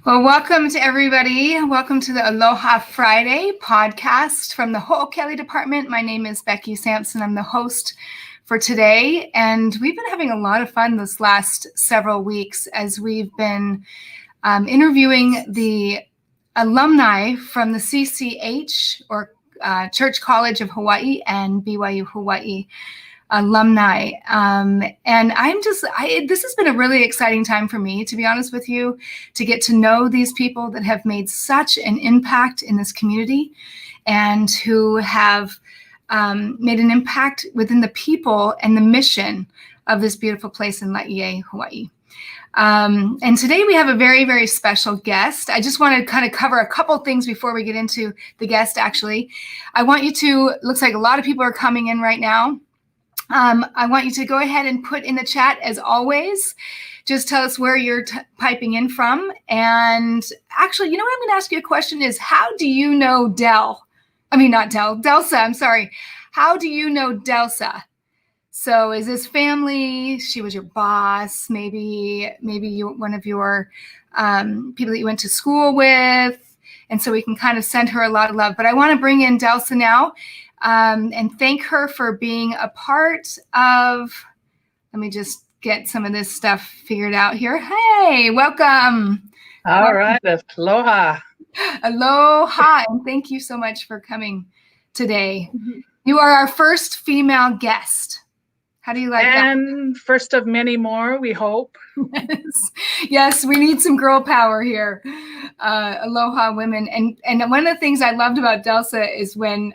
Well, welcome to everybody. Welcome to the Aloha Friday podcast from the Ho'okele Department. My name is Becky Sampson. I'm the host for today, and we've been having a lot of fun this last several weeks as we've been interviewing the alumni from the CCH, or Church College of Hawaii, and BYU Hawaii alumni. And this has been a really exciting time for me, to be honest with you, to get to know these people that have made such an impact in this community and who have made an impact within the people and the mission of this beautiful place in Laie, Hawaii. And today we have a very, very special guest. I just want to kind of cover a couple things before we get into the guest, actually. I want you to, looks like a lot of people are coming in right now. I want you to go ahead and put in the chat, as always. Just tell us where you're piping in from. And actually, you know what I'm going to ask you a question is, how do you know Delsa, I'm sorry. How do you know Delsa? So is this family? She was your boss, maybe you, one of your people that you went to school with. And so we can kind of send her a lot of love. But I want to bring in Delsa now. And thank her for being a part of, let me just get some of this stuff figured out here. Hey, welcome. All right, aloha. Aloha, and thank you so much for coming today. Mm-hmm. You are our first female guest. How do you like that? And first of many more, we hope. Yes, we need some girl power here. Aloha women. And one of the things I loved about Delsa is when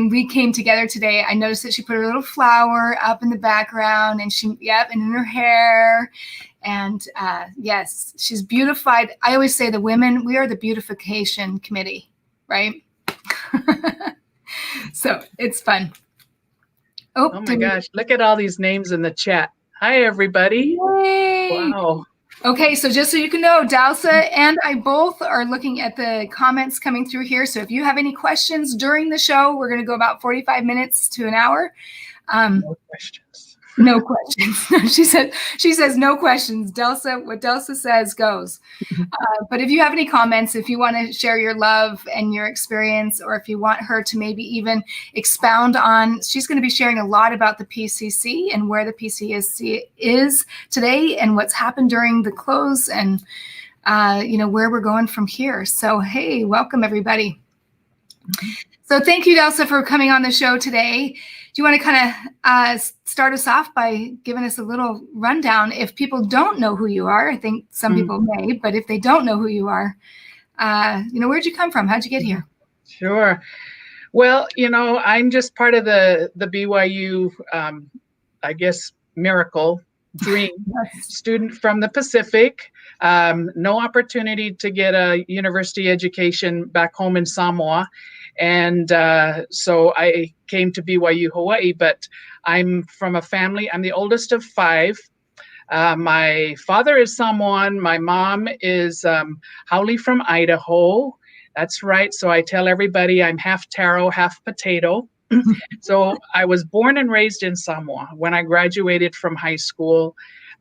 we came together today, I noticed that she put her little flower up in the background and and in her hair. And yes, she's beautified. I always say the women, we are the beautification committee, right? So it's fun. Oh my gosh, look at all these names in the chat. Hi, everybody. Yay. Wow. Okay, so just so you can know, Delsa and I both are looking at the comments coming through here. So if you have any questions during the show, we're going to go about 45 minutes to an hour. No questions. No questions. She says no questions. Delsa, what Delsa says goes. But if you have any comments, if you want to share your love and your experience, or if you want her to maybe even expound on, she's going to be sharing a lot about the PCC and where the PCC is today and what's happened during the close and, where we're going from here. So, hey, welcome everybody. So thank you, Delsa, for coming on the show today. Do you want to kind of start us off by giving us a little rundown? If people don't know who you are, I think some people may, but if they don't know who you are, where'd you come from? How'd you get here? Sure. Well, I'm just part of the BYU, miracle dream. Yes. Student from the Pacific. No opportunity to get a university education back home in Samoa. And so I came to BYU Hawaii, but I'm from a family. I'm the oldest of 5. My father is Samoan. My mom is Haole from Idaho. That's right. So I tell everybody I'm half taro, half potato. So I was born and raised in Samoa. When I graduated from high school,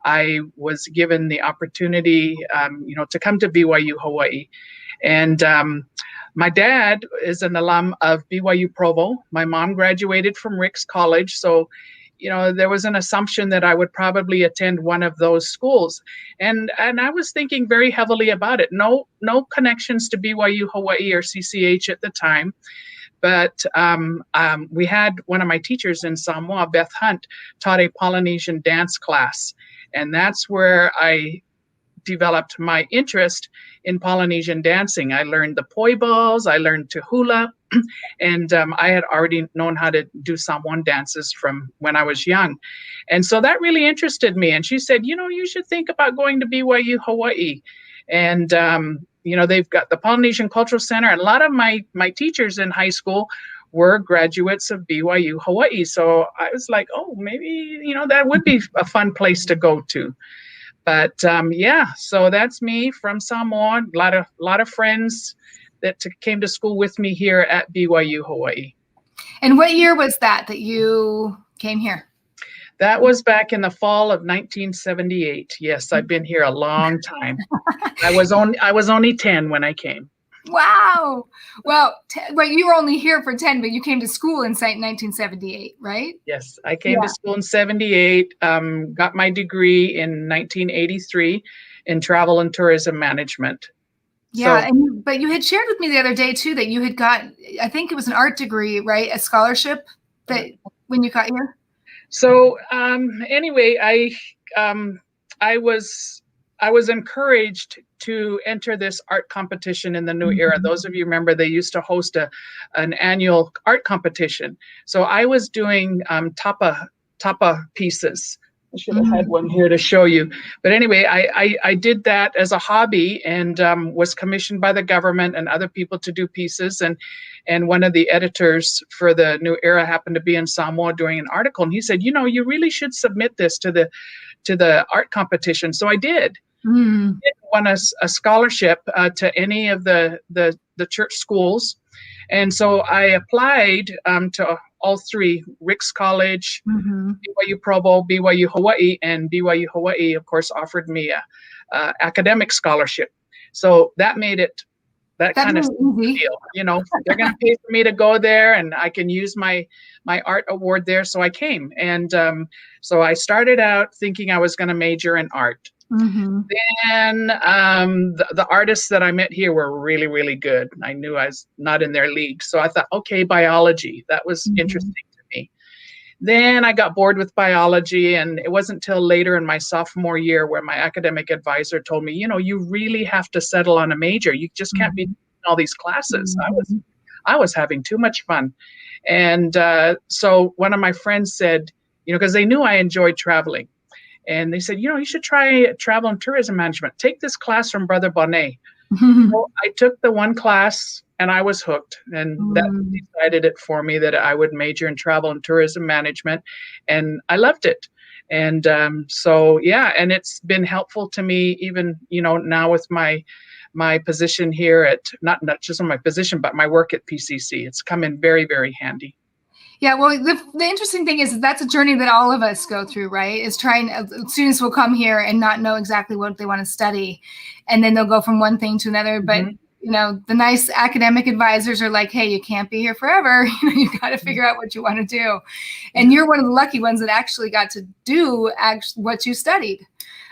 I was given the opportunity, to come to BYU Hawaii. And my dad is an alum of BYU Provo. My mom graduated from Ricks College. So, there was an assumption that I would probably attend one of those schools. And I was thinking very heavily about it. No connections to BYU Hawaii or CCH at the time. But we had one of my teachers in Samoa, Beth Hunt, taught a Polynesian dance class. And that's where I developed my interest in Polynesian dancing. I learned the poi balls, I learned to hula, and I had already known how to do Samoan dances from when I was young. And so that really interested me. And she said, you should think about going to BYU Hawaii. And, they've got the Polynesian Cultural Center. And a lot of my teachers in high school were graduates of BYU Hawaii. So I was like, oh, maybe, that would be a fun place to go to. But so that's me from Samoa. A lot of friends that came to school with me here at BYU Hawaii. And what year was that you came here? That was back in the fall of 1978. Yes, I've been here a long time. I was only 10 when I came. Wow. Well, you were only here for 10, but you came to school in 1978, right? Yes, I came to school in 78, got my degree in 1983 in travel and tourism management. Yeah, but you had shared with me the other day too that you had got, I think it was an art degree, right? A scholarship that when you got here. So anyway, I was encouraged to enter this art competition in the new era. Those of you remember they used to host an annual art competition. So I was doing tapa pieces. I should have had one here to show you. But anyway, I did that as a hobby and was commissioned by the government and other people to do pieces. And one of the editors for the New Era happened to be in Samoa doing an article. And he said, you know, you really should submit this to the art competition. So I did. It won a scholarship to any of the church schools. And so I applied to all three, Rick's College, BYU Provo, BYU Hawaii, and BYU Hawaii, of course, offered me a academic scholarship. So that made it that kind of deal. You know, they're going to pay for me to go there, and I can use my art award there. So I came, and so I started out thinking I was going to major in art. Then the artists that I met here were really, really good. I knew I was not in their league. So I thought, okay, biology, that was interesting to me. Then I got bored with biology, and it wasn't till later in my sophomore year where my academic advisor told me, you know, you really have to settle on a major. You just can't be in all these classes. I was having too much fun. And so one of my friends said, you know, because they knew I enjoyed traveling. And they said, you know, you should try travel and tourism management. Take this class from Brother Bonnet. Well, I took the one class and I was hooked. And that decided it for me that I would major in travel and tourism management. And I loved it. And so, yeah, and it's been helpful to me even, you know, now with my position here at, not just on my position, but my work at PCC. It's come in very, very handy. Yeah, well, the interesting thing is that's a journey that all of us go through, right? Is trying, students will come here and not know exactly what they want to study. And then they'll go from one thing to another. But, you know, the nice academic advisors are like, hey, you can't be here forever. You know, you got to figure out what you want to do. And you're one of the lucky ones that actually got to do what you studied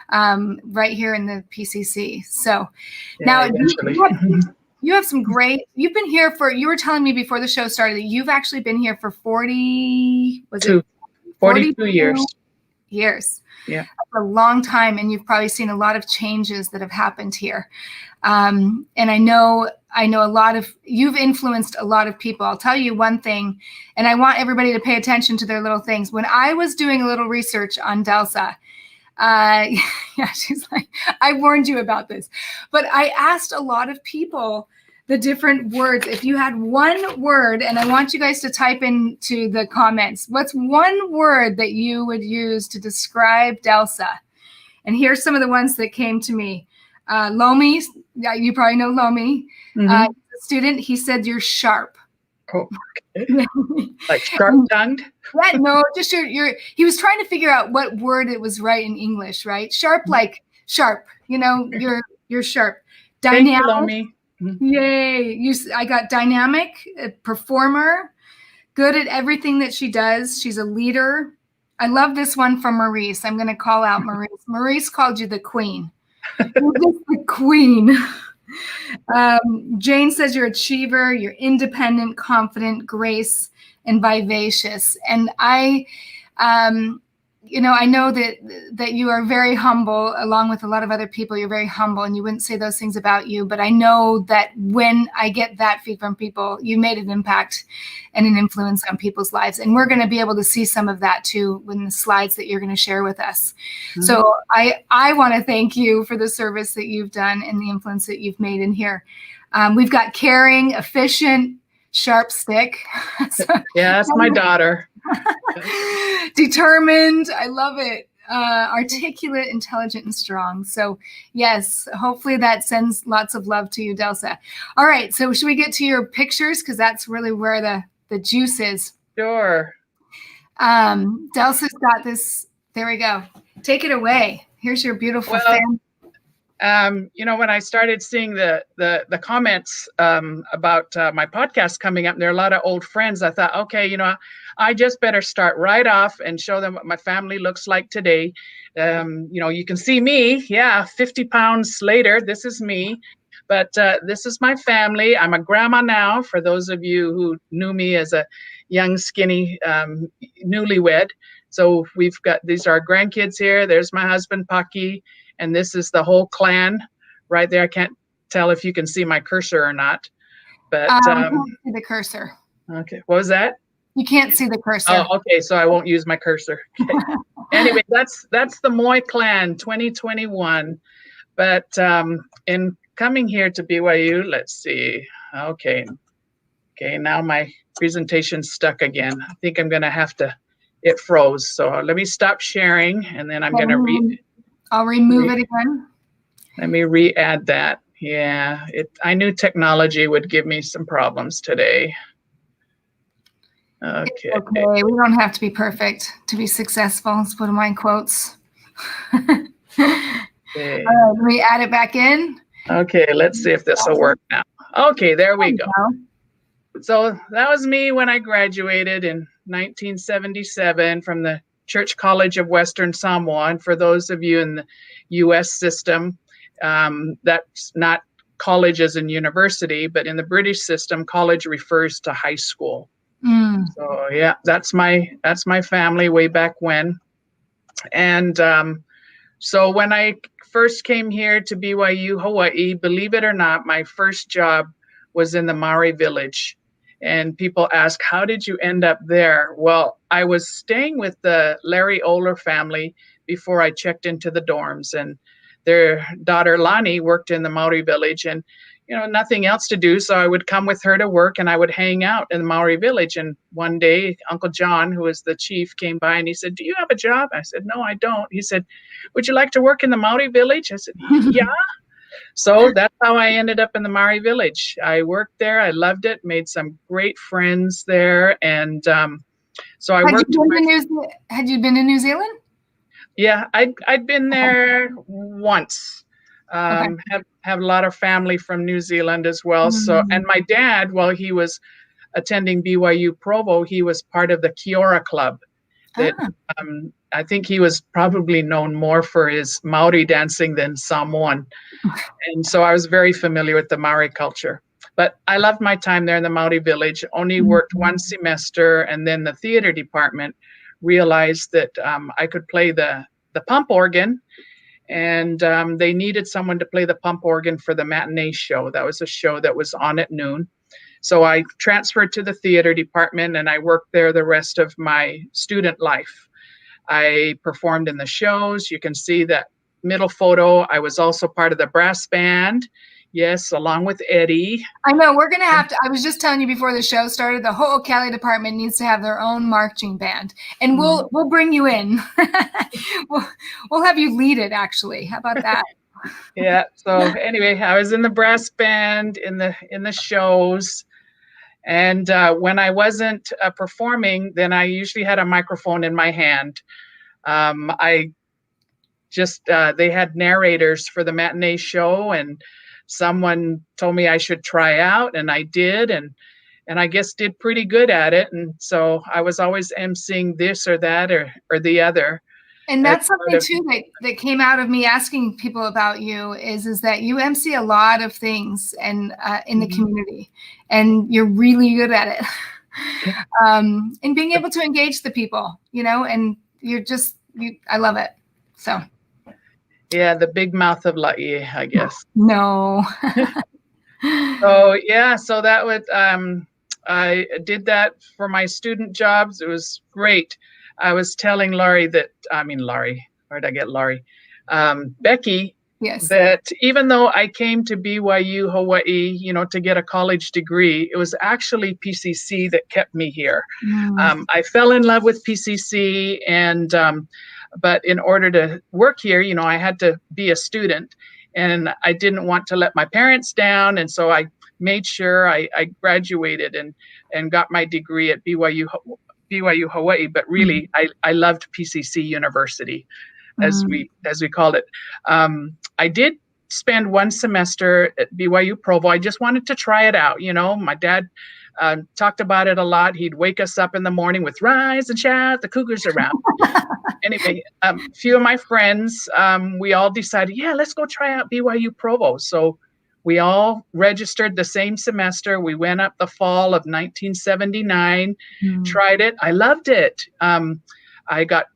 right here in the PCC. So now you have some great, you've been here for, you were telling me before the show started that you've actually been here for 42 years. Yeah. That's a long time. And you've probably seen a lot of changes that have happened here. And I know you've influenced a lot of people. I'll tell you one thing, and I want everybody to pay attention to their little things. When I was doing a little research on Delsa, she's like, I warned you about this, but I asked a lot of people the different words. If you had one word, and I want you guys to type into the comments, what's one word that you would use to describe Delsa? And here's some of the ones that came to me. Lomi, you probably know Lomi. Student, he said you're sharp. Oh, okay. Like sharp-tongued? Yeah, no, just he was trying to figure out what word it was right in English, right? Sharp, like sharp, you know, you're sharp. Dynamic. Thank you, Yay. I got dynamic, a performer, good at everything that she does. She's a leader. I love this one from Maurice. I'm going to call out Maurice. Maurice called you the queen. You're just the queen. Jane says you're achiever, you're independent, confident, grace, and vivacious. And I know that you are very humble, along with a lot of other people. You're very humble, and you wouldn't say those things about you. But I know that when I get that feed from people, you made an impact and an influence on people's lives. And we're going to be able to see some of that too in the slides that you're going to share with us. So I want to thank you for the service that you've done and the influence that you've made in here. We've got caring, efficient, sharp stick. Yeah, that's my daughter. Determined. I love it. Articulate, intelligent, and strong. So yes, hopefully that sends lots of love to you, Delsa. All right. So should we get to your pictures? Because that's really where the juice is. Sure. Delsa's got this. There we go. Take it away. Here's your beautiful family. When I started seeing the comments about my podcast coming up, and there are a lot of old friends, I thought, okay, I just better start right off and show them what my family looks like today. You can see me, 50 pounds later, this is me, but this is my family. I'm a grandma now, for those of you who knew me as a young, skinny newlywed. So these are our grandkids here. There's my husband, Paki. And this is the whole clan right there. I can't tell if you can see my cursor or not, but you can't see the cursor. Okay, what was that? You can't see the cursor. Oh, okay, so I won't use my cursor. Okay. Anyway, that's the Moe clan 2021. But in coming here to BYU, let's see. Okay, now my presentation's stuck again. I think I'm gonna have to. It froze. So let me stop sharing, and then I'm gonna read. I'll remove it again. Let me re-add that. Yeah, I knew technology would give me some problems today. Okay. It's okay. We don't have to be perfect to be successful. Let's put them in quotes. Okay. Let me add it back in. Okay, let's see if this will work now. Okay, there we go. So that was me when I graduated in 1977 from the Church College of Western Samoa. And for those of you in the U.S. system, that's not college as in university, but in the British system, college refers to high school. So yeah, that's my family way back when. And so when I first came here to BYU, Hawaii, believe it or not, my first job was in the Maori Village. And people ask, how did you end up there? Well, I was staying with the Larry Oler family before I checked into the dorms, and their daughter Lani worked in the Maori Village, and nothing else to do. So I would come with her to work, and I would hang out in the Maori Village. And one day, Uncle John, who was the chief, came by and he said, "Do you have a job?" I said, "No, I don't." He said, "Would you like to work in the Maori Village?" I said, "Yeah." So that's how I ended up in the Maori Village. I worked there. I loved it, made some great friends there. And so I worked. Had you been to New Zealand? Yeah, I'd been there once. Okay. Have a lot of family from New Zealand as well. So, and my dad, while he was attending BYU Provo, he was part of the Kiora Club. That I think he was probably known more for his Maori dancing than Samoan. And so I was very familiar with the Maori culture. But I loved my time there in the Maori Village, only worked one semester, and then the theater department realized that I could play the pump organ, and they needed someone to play the pump organ for the matinee show. That was a show that was on at noon. So I transferred to the theater department, and I worked there the rest of my student life. I performed in the shows. You can see that middle photo. I was also part of the brass band. Yes, along with Eddie. I know we're going to have to, I was just telling you before the show started, the Ho'okele department needs to have their own marching band, and we'll bring you in. we'll have you lead it, actually. How about that? Yeah. So anyway, I was in the brass band in the shows. And when I wasn't performing, then I usually had a microphone in my hand. They had narrators for the matinee show, and someone told me I should try out, and I did, and I guess did pretty good at it. And so I was always emceeing this or that or the other. And that's something too that came out of me asking people about you is that you MC a lot of things and in the community, and you're really good at it. And being able to engage the people, and I love it. So. Yeah, the big mouth of La'i, I guess. No. So that was I did that for my student jobs. It was great. I was telling Laurie, where'd I get Laurie? Becky, yes, that even though I came to BYU Hawaii, to get a college degree, it was actually PCC that kept me here. I fell in love with PCC, and but in order to work here, I had to be a student, and I didn't want to let my parents down, and so I made sure I graduated and got my degree at BYU BYU Hawaii, but really I loved PCC University, as we called it. I did spend one semester at BYU Provo. I just wanted to try it out. My dad talked about it a lot. He'd wake us up in the morning with rise and shout, the Cougars around. Anyway, a few of my friends, we all decided, yeah, let's go try out BYU Provo. So we all registered the same semester. We went up the fall of 1979, tried it. I loved it. I got,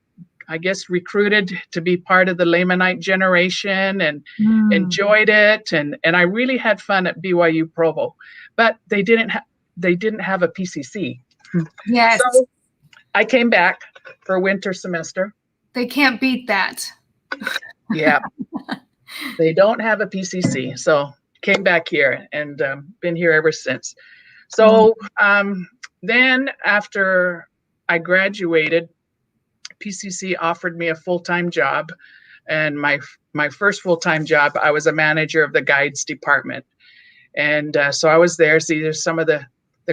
I guess, recruited to be part of the Laymanite generation and enjoyed it. And I really had fun at BYU Provo, but they didn't have a PCC. Yes. So I came back for a winter semester. They can't beat that. Yeah. They don't have a PCC. So came back here and been here ever since. So then after I graduated, PCC offered me a full-time job. And my first full-time job, I was a manager of the guides department. And so I was there. See, there's some of the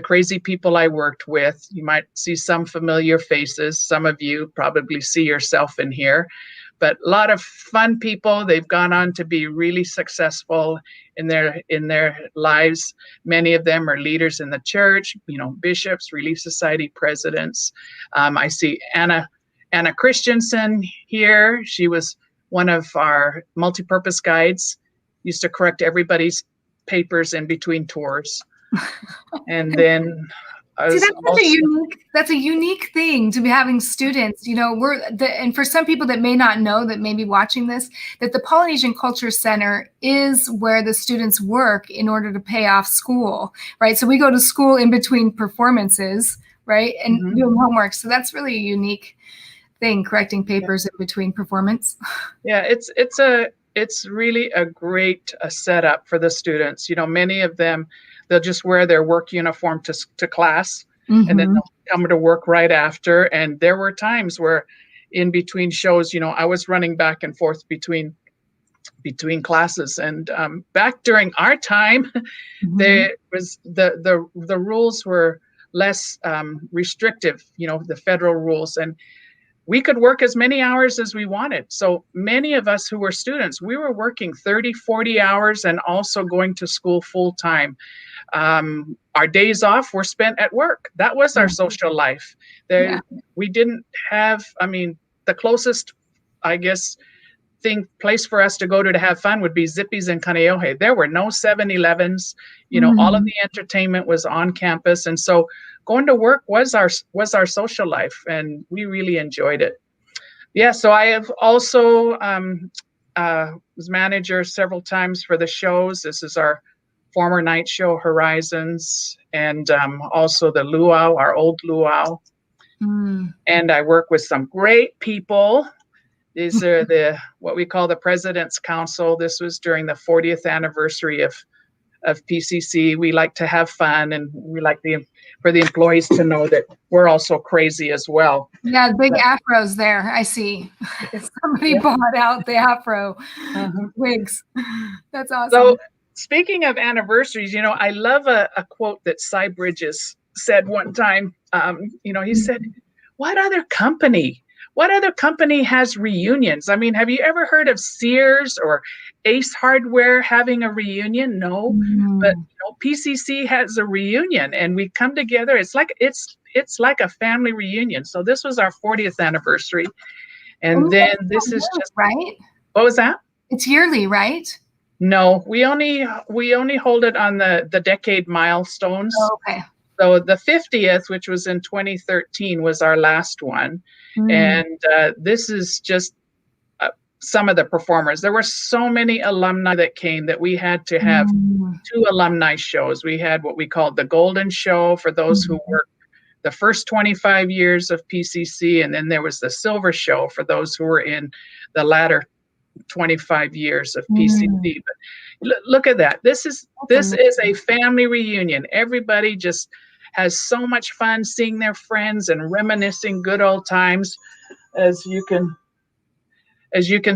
crazy people I worked with. You might see some familiar faces. Some of you probably see yourself in here. But a lot of fun people. They've gone on to be really successful in their lives. Many of them are leaders in the church, bishops, Relief Society presidents. I see Anna Christensen here. She was one of our multipurpose guides, used to correct everybody's papers in between tours. And then see, that's a unique thing to be having students. And for some people that may not know, that may be watching this, that the Polynesian Cultural Center is where the students work in order to pay off school, right? So we go to school in between performances, right, and doing homework. So that's really a unique thing, correcting papers in between performance. Yeah, it's really a great setup for the students. Many of them, they'll just wear their work uniform to class, and then they'll come to work right after. And there were times where in between shows, I was running back and forth between classes. And back during our time, there was the rules were less restrictive, the federal rules. And we could work as many hours as we wanted. So many of us who were students, we were working 30, 40 hours and also going to school full time. Our days off were spent at work. That was our social life. We didn't have, the closest, I guess, place for us to go to have fun would be Zippy's and Kaneohe. There were no 7-Elevens. All of the entertainment was on campus. And so going to work was our social life, and we really enjoyed it. Yeah, so I have also was manager several times for the shows. This is our former night show, Horizons, and also the Luau, our old Luau. And I work with some great people. These are what we call the President's Council. This was during the 40th anniversary of PCC. We like to have fun, and we like for the employees to know that we're also crazy as well. Yeah, big afros there. I see. Somebody bought out the afro wigs. That's awesome. So speaking of anniversaries, I love a quote that Cy Bridges said one time. He said, what other company has reunions? Have you ever heard of Sears or Ace Hardware having a reunion? No, but PCC has a reunion, and we come together. It's like a family reunion. So this was our 40th anniversary, and then this is just right. What was that? It's yearly, right? No, we only hold it on the decade milestones. Oh, okay. So the 50th, which was in 2013, was our last one. And this is just some of the performers. There were so many alumni that came that we had to have 2 alumni shows. We had what we called the Golden Show for those who worked the first 25 years of PCC. And then there was the Silver Show for those who were in the latter 25 years of PCC. But look at that. This is a family reunion. Everybody just has so much fun seeing their friends and reminiscing good old times, as you can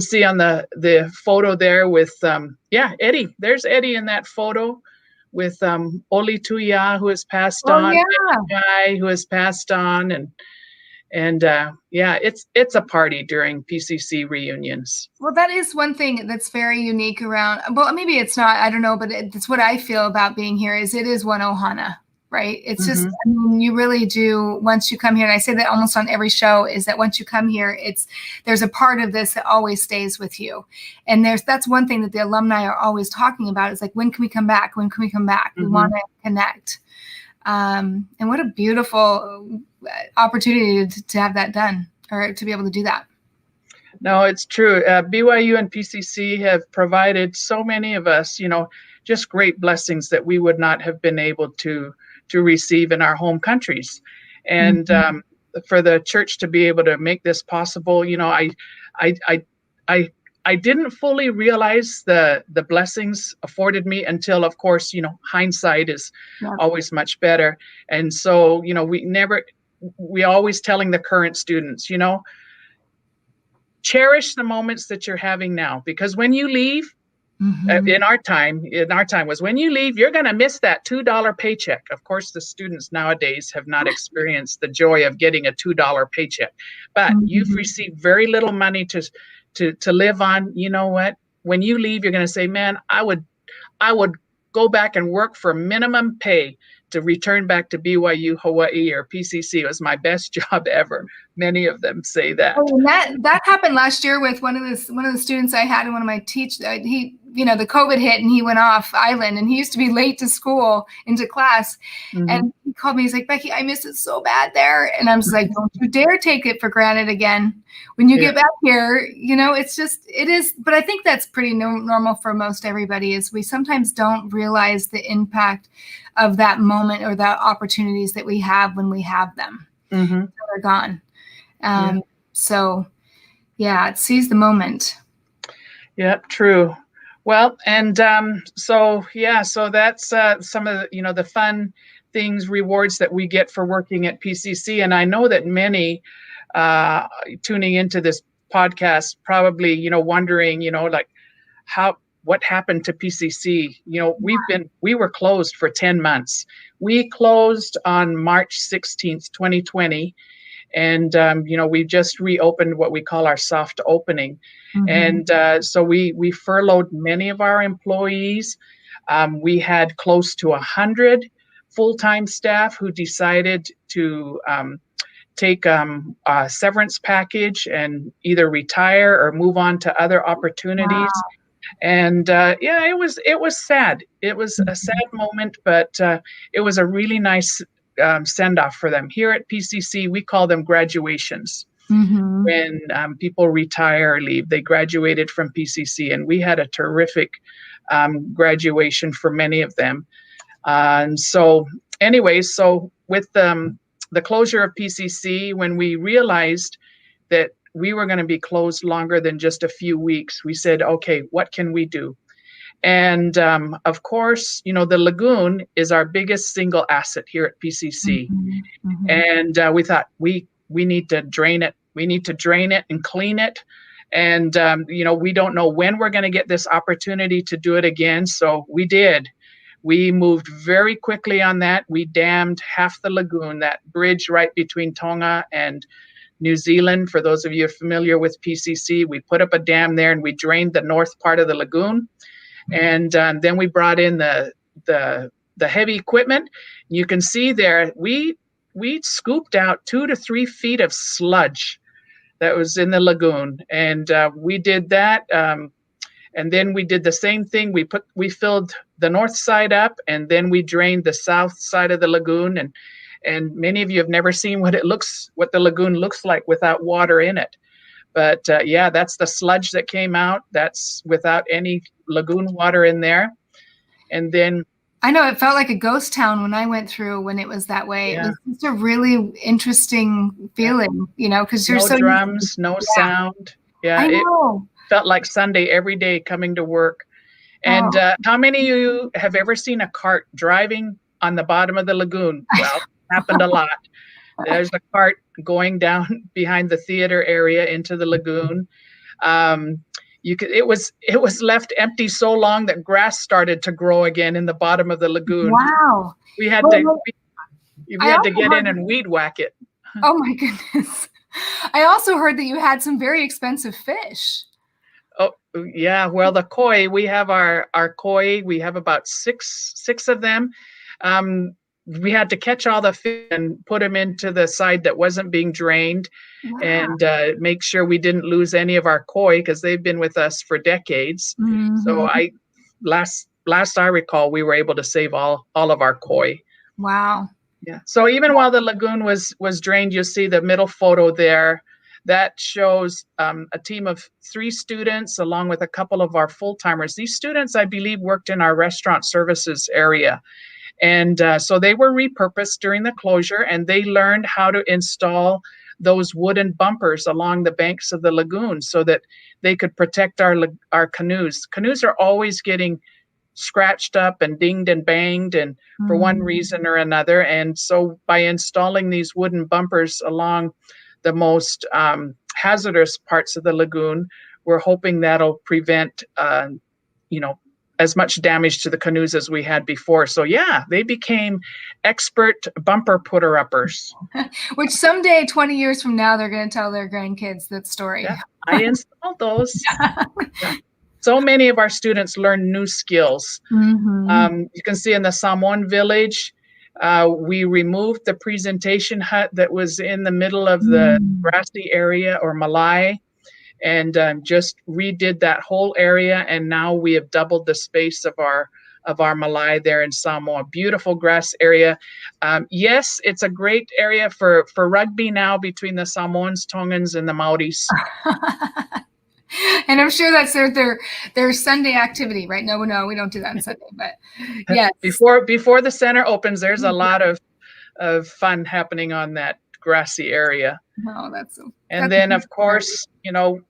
see on the photo there with Eddie. There's Eddie in that photo Oli Tuya, who has passed Oh on, yeah. Guy, who has passed on, and yeah, it's a party during PCC reunions. Well, that is one thing that's very unique around. Well, maybe it's not. I don't know, but it's what I feel about being here. Is it is one ohana, right? It's just, I mean, you really do. Once you come here, and I say that almost on every show, is that once you come here, there's a part of this that always stays with you. And that's one thing that the alumni are always talking about. Is like, when can we come back? When can we come back? We want to connect. And what a beautiful opportunity to have that done, or to be able to do that. No, it's true. BYU and PCC have provided so many of us, just great blessings that we would not have been able to receive in our home countries. And for the church to be able to make this possible, I didn't fully realize the blessings afforded me until, of course, hindsight is always much better. And so, we always telling the current students, cherish the moments that you're having now, because when you leave, in our time was when you leave, you're going to miss that $2 paycheck. Of course, the students nowadays have not experienced the joy of getting a $2 paycheck, but you've received very little money to live on. You know what? When you leave, you're going to say, man, I would go back and work for minimum pay to return back to BYU, Hawaii, or PCC. It was my best job ever. Many of them say that. Oh, and that happened last year with one of the students I had, and one of my the COVID hit and he went off island, and he used to be late to school into class. And he called me. He's like, Becky, I miss it so bad there. And I'm just like, don't you dare take it for granted again. When you get back here, it is. But I think that's pretty normal for most everybody, is we sometimes don't realize the impact of that moment or the opportunities that we have when we have them. Until they're gone. So yeah, seize the moment. Yep, true. Well, and so that's some of the, the fun things, rewards that we get for working at PCC. And I know that many tuning into this podcast probably, wondering, what happened to PCC? We were closed for 10 months. We closed on March 16th, 2020. And, we just reopened what we call our soft opening. And so we furloughed many of our employees. We had close to 100 full-time staff who decided to take a severance package and either retire or move on to other opportunities. Wow. And it was sad. It was a sad moment, but it was a really nice send-off for them. Here at PCC, we call them graduations. When people retire or leave, they graduated from PCC, and we had a terrific graduation for many of them. And so anyways, so with the closure of PCC, when we realized that we were going to be closed longer than just a few weeks, we said, okay, what can we do? And of course, the lagoon is our biggest single asset here at PCC. And we thought we need to drain it. We need to drain it and clean it. And, we don't know when we're going to get this opportunity to do it again. So we did. We moved very quickly on that. We dammed half the lagoon, that bridge right between Tonga and New Zealand. For those of you familiar with PCC, we put up a dam there and we drained the north part of the lagoon. And then we brought in the heavy equipment. You can see there, we scooped out 2 to 3 feet of sludge that was in the lagoon. And we did that. And then we did the same thing. We filled the north side up, and then we drained the south side of the lagoon. And many of you have never seen what the lagoon looks like without water in it. But that's the sludge that came out. That's without any lagoon water in there. And then I know it felt like a ghost town when I went through, when it was that way. Yeah. It was just a really interesting feeling, because there's no drums, no sound. Yeah, I know. It felt like Sunday every day coming to work. And how many of you have ever seen a cart driving on the bottom of the lagoon? Well, it happened a lot. There's a cart going down behind the theater area into the lagoon. it was left empty so long that grass started to grow again in the bottom of the lagoon. Wow. We had we had to get in and weed whack it. Oh my goodness. I also heard that you had some very expensive fish. Oh yeah, well the koi, we have our koi, we have about six of them. We had to catch all the fish and put them into the side that wasn't being drained. Wow. And make sure we didn't lose any of our koi because they've been with us for decades. Mm-hmm. So last I recall, we were able to save all of our koi. Wow. Yeah. So even while the lagoon was drained, you'll see the middle photo there. That shows a team of 3 students along with a couple of our full-timers. These students, I believe, worked in our restaurant services area. And so they were repurposed during the closure, and they learned how to install those wooden bumpers along the banks of the lagoon so that they could protect our canoes. Canoes are always getting scratched up and dinged and banged, and for one reason or another. And so by installing these wooden bumpers along the most hazardous parts of the lagoon, we're hoping that'll prevent, as much damage to the canoes as we had before. So yeah, they became expert bumper putter-uppers. Which someday, 20 years from now, they're going to tell their grandkids that story. Yeah, I installed those. Yeah. So many of our students learn new skills. Mm-hmm. You can see in the Samoan Village, we removed the presentation hut that was in the middle of the grassy area or malai, and just redid that whole area. And now we have doubled the space of our malai there in Samoa. Beautiful grass area. Yes, it's a great area for rugby now between the Samoans, Tongans, and the Maoris. And I'm sure that's their Sunday activity, right? No, we don't do that on Sunday, but yes. Before the center opens, there's a lot of fun happening on that grassy area. Oh, and then of course,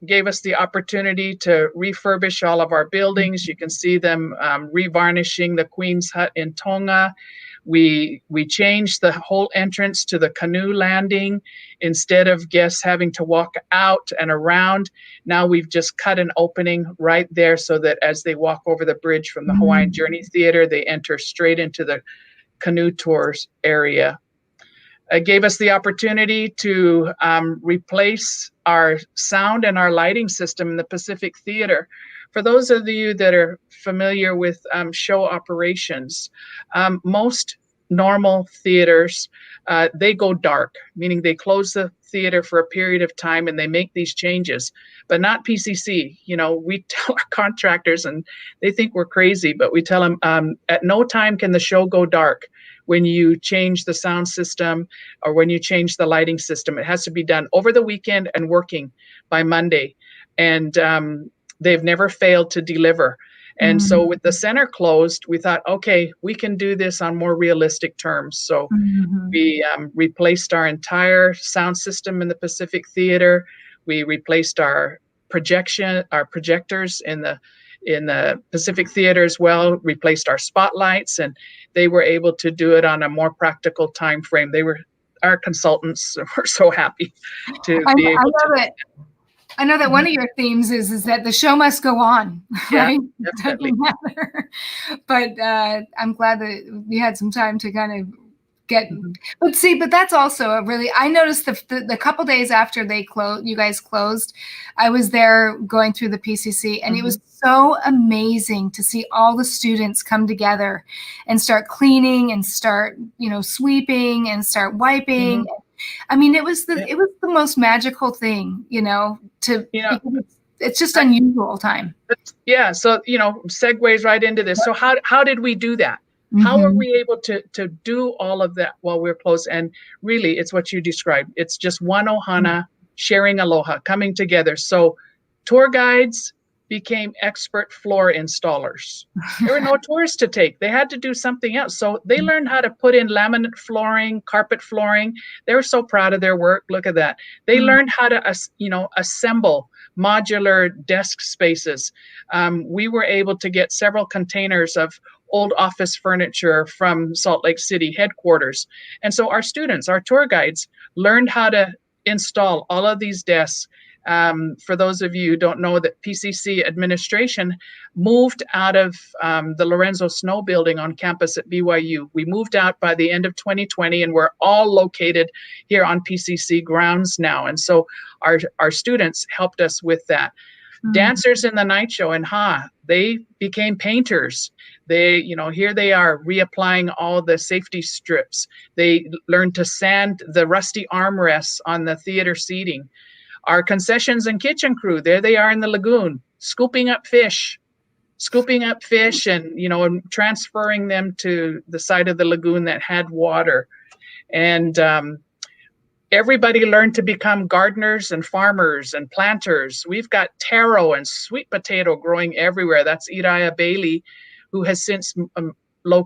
gave us the opportunity to refurbish all of our buildings. You can see them revarnishing the Queen's Hut in Tonga. We changed the whole entrance to the canoe landing. Instead of guests having to walk out and around, now we've just cut an opening right there so that as they walk over the bridge from the Hawaiian Journey Theater, they enter straight into the canoe tours area. It gave us the opportunity to replace our sound and our lighting system in the Pacific Theater. For those of you that are familiar with show operations, most normal theaters, they go dark, meaning they close the theater for a period of time and they make these changes, but not PCC. We tell our contractors, and they think we're crazy, but we tell them at no time can the show go dark when you change the sound system or when you change the lighting system. It has to be done over the weekend and working by Monday. And they've never failed to deliver. And so with the center closed, we thought, okay, we can do this on more realistic terms. So we replaced our entire sound system in the Pacific Theater. We replaced our projectors in the Pacific Theater as well, replaced our spotlights, and they were able to do it on a more practical time frame. Our consultants were so happy to be able to. I love it. I know that one of your themes is that the show must go on, right? Yeah, definitely. It doesn't matter. But I'm glad that we had some time to kind of get, but that's also I noticed the couple days after you guys closed, I was there going through the PCC, and it was so amazing to see all the students come together and start cleaning and start, sweeping and start wiping. I mean, it was the most magical thing, it's just unusual time. Yeah. So, segues right into this. So how did we do that? How are we able to do all of that while we're closed? And really, it's what you described. It's just one ohana, sharing aloha, coming together. So tour guides became expert floor installers. There were no tours to take. They had to do something else. So they learned how to put in laminate flooring, carpet flooring. They were so proud of their work. Look at that. They learned how to, assemble modular desk spaces. We were able to get several containers of old office furniture from Salt Lake City headquarters. And so our students, our tour guides, learned how to install all of these desks For those of you who don't know, that PCC administration moved out of the Lorenzo Snow building on campus at BYU. We moved out by the end of 2020, and we're all located here on PCC grounds now. And so our students helped us with that. Dancers in the night show in they became painters. They, here they are reapplying all the safety strips. They learned to sand the rusty armrests on the theater seating. Our concessions and kitchen crew, there they are in the lagoon, scooping up fish and, and transferring them to the side of the lagoon that had water. And everybody learned to become gardeners and farmers and planters. We've got taro and sweet potato growing everywhere. That's Iriah Bailey, who has since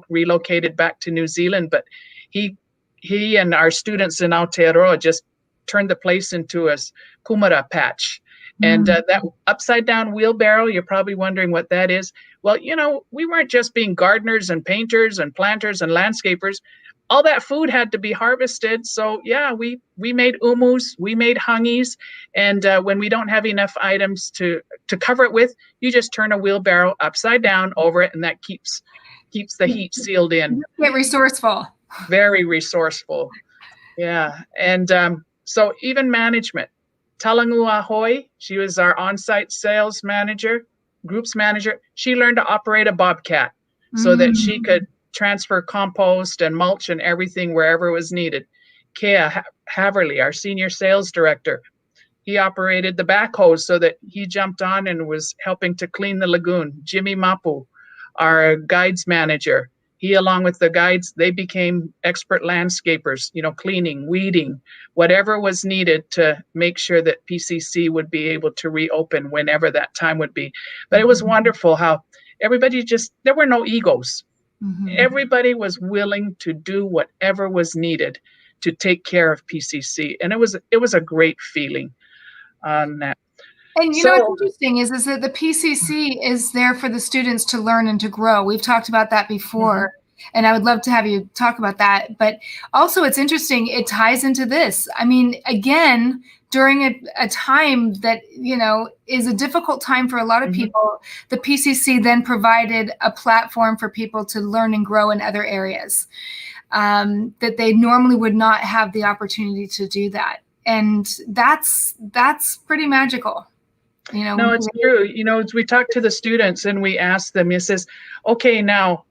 relocated back to New Zealand. But he and our students in Aotearoa just turned the place into a kumara patch. And that upside down wheelbarrow, you're probably wondering what that is. Well, we weren't just being gardeners and painters and planters and landscapers. All that food had to be harvested. So yeah, we made umus, we made hangis, and when we don't have enough items to cover it with, you just turn a wheelbarrow upside down over it, and that keeps the heat sealed in. Get resourceful. Very resourceful. Yeah, and so even management, Talangua Hoy, she was our on-site sales manager, groups manager. She learned to operate a bobcat so that she could transfer compost and mulch and everything wherever it was needed. Kea Haverly, our senior sales director, he operated the backhoe so that he jumped on and was helping to clean the lagoon. Jimmy Mapu, our guides manager, he, along with the guides, they became expert landscapers, cleaning, weeding, whatever was needed to make sure that PCC would be able to reopen whenever that time would be. But it was wonderful how everybody there were no egos. Everybody was willing to do whatever was needed to take care of PCC. And it was a great feeling on that. And what's interesting is that the PCC is there for the students to learn and to grow. We've talked about that before, and I would love to have you talk about that. But also it's interesting, it ties into this. I mean, again, during a time that, is a difficult time for a lot of people, the PCC then provided a platform for people to learn and grow in other areas that they normally would not have the opportunity to do that. And that's pretty magical. No, it's true. As we talk to the students and we ask them, it says, okay, now,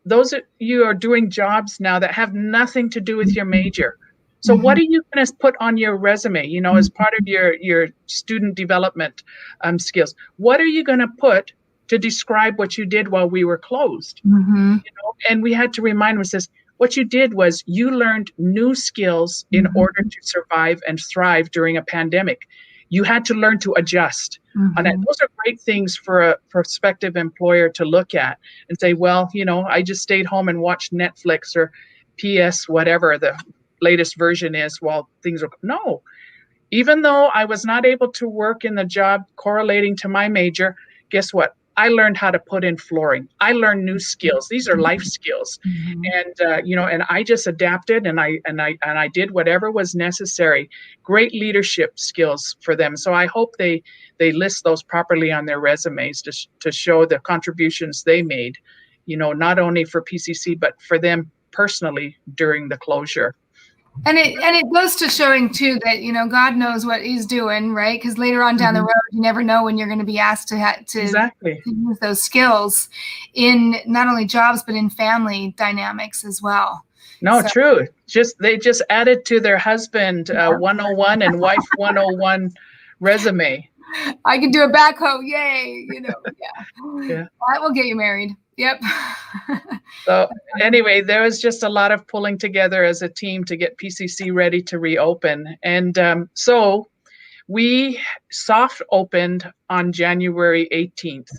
those of you are doing jobs now that have nothing to do with your major. So what are you going to put on your resume, as part of your student development skills? What are you going to put to describe what you did while we were closed? And we had to remind them, says, what you did was you learned new skills in order to survive and thrive during a pandemic. You had to learn to adjust. And those are great things for a prospective employer to look at and say, well, I just stayed home and watched Netflix or PS, whatever the latest version is while things are. No, even though I was not able to work in the job correlating to my major, guess what? I learned how to put in flooring. I learned new skills. These are life skills. And, and I just adapted and I did whatever was necessary. Great leadership skills for them. So I hope they list those properly on their resumes to show the contributions they made, not only for PCC, but for them personally during the closure. And it goes to showing too that God knows what He's doing, right? Because later on down the road, you never know when you're going to be asked to use those skills in not only jobs but in family dynamics as well. No, true. They just added to their husband 101 and wife 101 resume. I can do a backhoe, yay! Yeah. That will get you married. Yep. So anyway, there was just a lot of pulling together as a team to get PCC ready to reopen. And so we soft opened on January 18th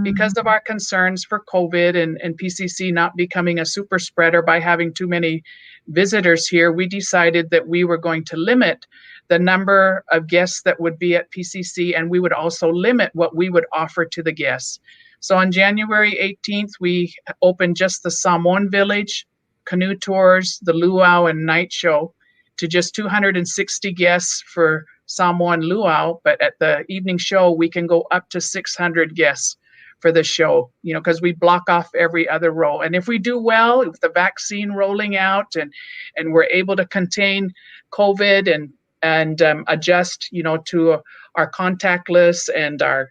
because of our concerns for COVID and PCC not becoming a super spreader by having too many visitors here. We decided that we were going to limit the number of guests that would be at PCC, and we would also limit what we would offer to the guests. So on January 18th, we opened just the Samoan Village, canoe tours, the Luau and night show to just 260 guests for Samoan Luau, but at the evening show, we can go up to 600 guests for the show, because we block off every other row. And if we do well with the vaccine rolling out and we're able to contain COVID and adjust, to our contactless and our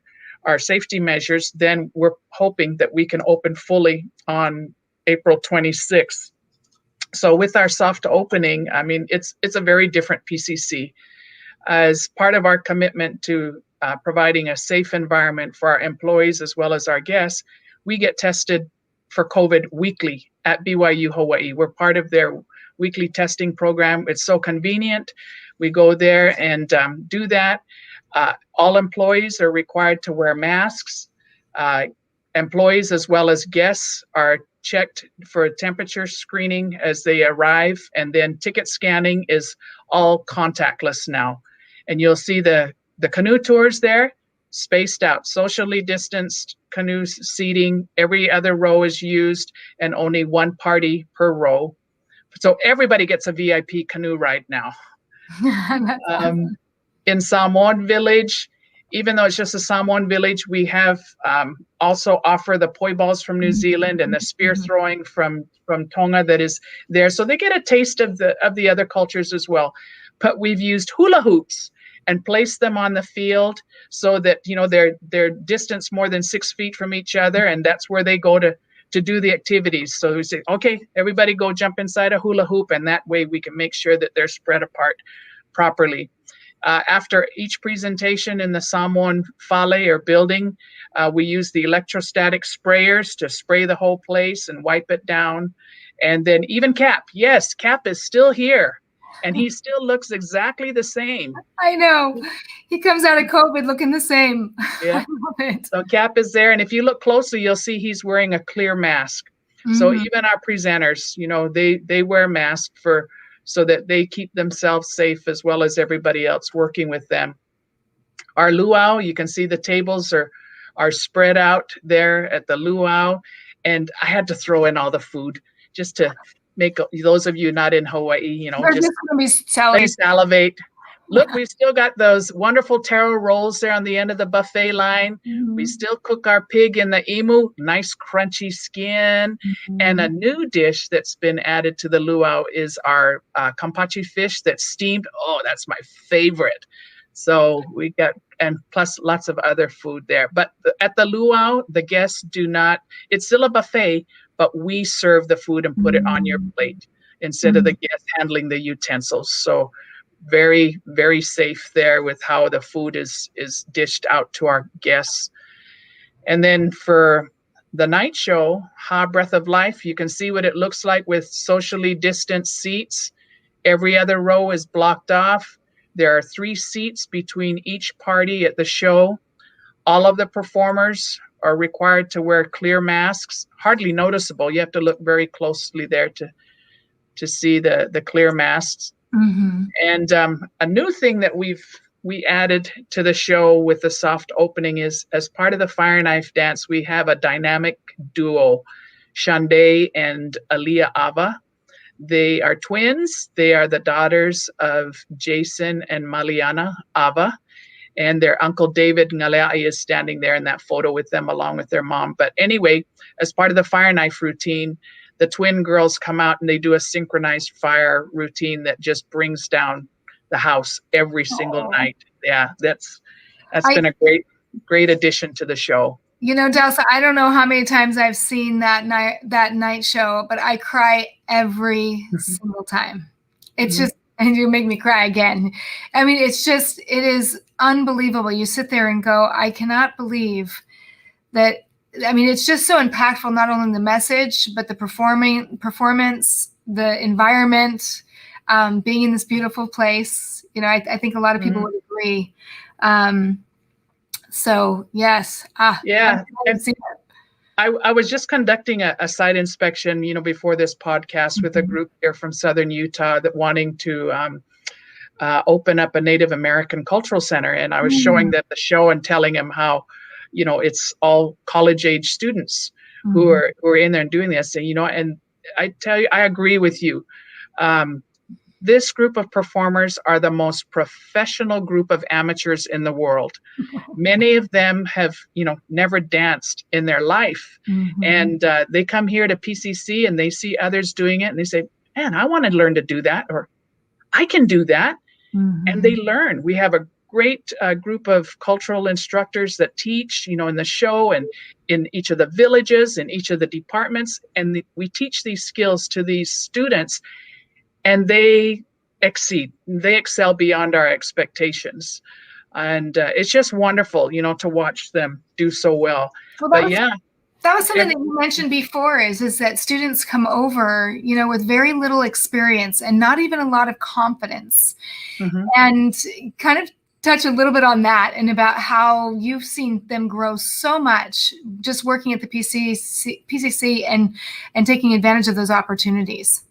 safety measures, then we're hoping that we can open fully on April 26th. So with our soft opening, I mean, it's a very different PCC. As part of our commitment to providing a safe environment for our employees as well as our guests, we get tested for COVID weekly at BYU Hawaii. We're part of their weekly testing program. It's so convenient. We go there and do that. All employees are required to wear masks. Employees as well as guests are checked for a temperature screening as they arrive, and then ticket scanning is all contactless now. And you'll see the canoe tours there, spaced out, socially distanced canoe seating. Every other row is used and only one party per row. So everybody gets a VIP canoe ride now. Awesome. In Samoan Village, even though it's just a Samoan Village, we have also offer the poi balls from New Zealand and the spear throwing from Tonga that is there. So they get a taste of the other cultures as well. But we've used hula hoops and placed them on the field so that they're distanced more than 6 feet from each other, and that's where they go to do the activities. So we say, okay, everybody go jump inside a hula hoop, and that way we can make sure that they're spread apart properly. After each presentation in the Samoan fale or building, we use the electrostatic sprayers to spray the whole place and wipe it down. And then even Cap, yes, Cap is still here. And he still looks exactly the same. I know. He comes out of COVID looking the same. Yeah. I love it. So Cap is there. And if you look closely, you'll see he's wearing a clear mask. So even our presenters, they wear masks so that they keep themselves safe as well as everybody else working with them. Our luau, you can see the tables are spread out there at the luau. And I had to throw in all the food just to make those of you not in Hawaii, just salivate. Look, we still got those wonderful taro rolls there on the end of the buffet line. We still cook our pig in the imu, nice crunchy skin. And a new dish that's been added to the luau is our kampachi fish that's steamed. Oh, that's my favorite. So we got, and plus lots of other food there. But at the luau, the guests do not, it's still a buffet, but we serve the food and put it on your plate instead of the guest handling the utensils. So very, very safe there with how the food is dished out to our guests. And then for the night show, Ha Breath of Life, you can see what it looks like with socially distanced seats. Every other row is blocked off. There are 3 seats between each party at the show. All of the performers are required to wear clear masks, hardly noticeable. You have to look very closely there to see the clear masks. And a new thing that we added to the show with the soft opening is, as part of the fire knife dance, we have a dynamic duo, Shande and Aliyah Ava. They are twins. They are the daughters of Jason and Maliana Ava. And their uncle David Ngaleai is standing there in that photo with them along with their mom. But anyway, as part of the fire knife routine, the twin girls come out and they do a synchronized fire routine that just brings down the house every single night. Yeah, that's been a great addition to the show. Delsa, I don't know how many times I've seen that night show, but I cry every single time. It's just, and you make me cry again. I mean, it is unbelievable. You sit there and go, I cannot believe that. I mean, it's just so impactful, not only the message, but the performance, the environment, being in this beautiful place. I think a lot of people would agree. So yes. Yeah. I was just conducting a site inspection, before this podcast with a group here from Southern Utah that wanting to open up a Native American Cultural Center. And I was showing them the show and telling them how, it's all college age students who are in there and doing this. And, and I tell you, I agree with you. this group of performers are the most professional group of amateurs in the world. Many of them have, never danced in their life. Mm-hmm. And they come here to PCC and they see others doing it and they say, man, I want to learn to do that, or I can do that. Mm-hmm. And they learn. We have a great group of cultural instructors that teach, in the show and in each of the villages, in each of the departments. And we teach these skills to these students, and they exceed. They excel beyond our expectations. And it's just wonderful, to watch them do so well. But yeah. That was something that you mentioned before is that students come over, with very little experience and not even a lot of confidence. Mm-hmm. And kind of touch a little bit on that and about how you've seen them grow so much just working at the PCC and taking advantage of those opportunities.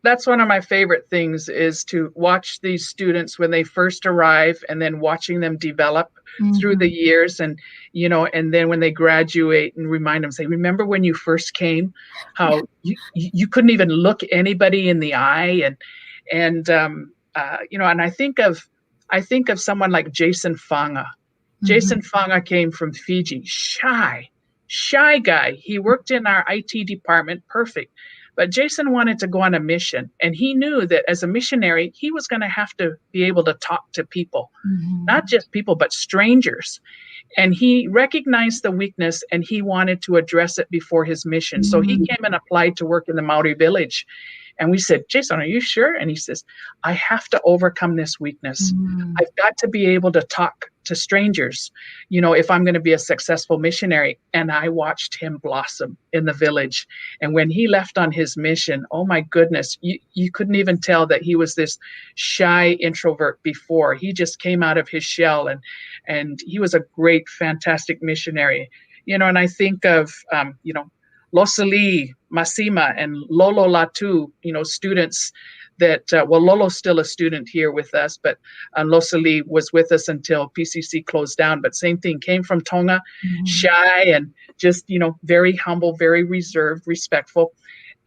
That's one of my favorite things, is to watch these students when they first arrive and then watching them develop mm-hmm. through the years, and and then when they graduate, and remind them, say, remember when you first came, how you couldn't even look anybody in the eye, and I think of someone like Jason Fanga. Mm-hmm. Jason Fanga came from Fiji, shy guy. He worked in our IT department, perfect. But Jason wanted to go on a mission, and he knew that as a missionary, he was going to have to be able to talk to people, mm-hmm. not just people, but strangers. And he recognized the weakness, and he wanted to address it before his mission. Mm-hmm. So he came and applied to work in the Maori Village. And we said, Jason, are you sure? And he says, I have to overcome this weakness. Mm-hmm. I've got to be able to talk to strangers, if I'm going to be a successful missionary. And I watched him blossom in the village. And when he left on his mission, oh my goodness, you couldn't even tell that he was this shy introvert before. He just came out of his shell, and he was a great, fantastic missionary. And I think of, Losali, Masima, and Lolo Latu, students that, Lolo's still a student here with us, but Losali was with us until PCC closed down. But same thing, came from Tonga, mm-hmm. shy and just, very humble, very reserved, respectful.